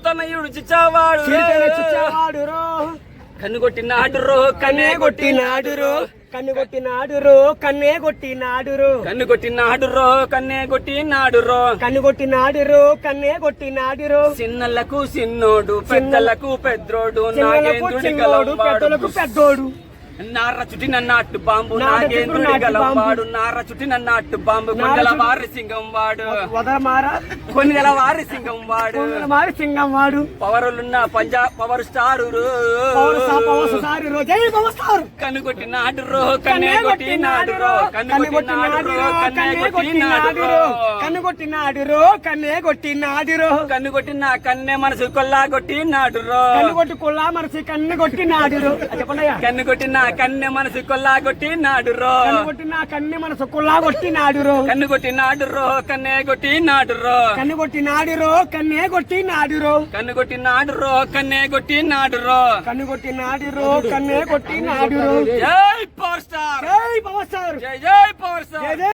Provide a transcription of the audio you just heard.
తనయుడు చిచ్చావాడు కన్ను కొట్టినాడు రో కన్నే కొట్టినాడు రో కన్ను కొట్టినాడు రో కన్నే కొట్టినాడు రో కన్ను కొట్టినాడు రో కన్నే కొట్టినాడు రో కన్ను కొట్టినాడు రో కన్నే కొట్టినాడు రో చిన్నలకు చిన్నోడు పెద్దలకు పెద్దోడు చిన్నోడు పెద్దలకు పెద్దోడు నార చుట్టిన నాటు బాంబు నాగేంద్రుడి గలవాడు నార చుట్టిన నాటు బాంబు కొండల వారి సింగం వాడు కొన్నిగల వారి సింగం వాడు పవరులున్న పంజాబ్ పవర్ స్టారు కన్ను కొట్టినాడు రో కన్నే కొట్టినాడు రో కన్ను కొట్టినాడు రో కన్నే కొట్టినాడు రో కన్ను కొట్టినాడు రో కన్నే కొట్టినాడు రో కన్ను కొట్టిన కన్నే మనసు కొల్లా కొట్టినాడు రో కన్ను కొట్టి కొల్లా మనసు కన్ను కొట్టినాడు రో చెప్పండి కన్ను కొట్టిన కన్నె మనసు కొల్లా కొట్టినాడు రో కన్ను కొట్టిన కన్నె మనసు కొల్లా కొట్టినాడు రో కన్ను కొట్టినాడు రో కన్నే కొట్టినాడు రో కన్ను కొట్టినాడు రో కన్నే కొట్టినాడు రో కన్ను కొట్టినాడు రో కన్నే కొట్టినాడు రో కన్ను కొట్టినాడు రో కన్నే కొట్టినాడు రో జై పవర్ స్టార్ జై పవర్ స్టార్ జై జై పవర్ స్టార్.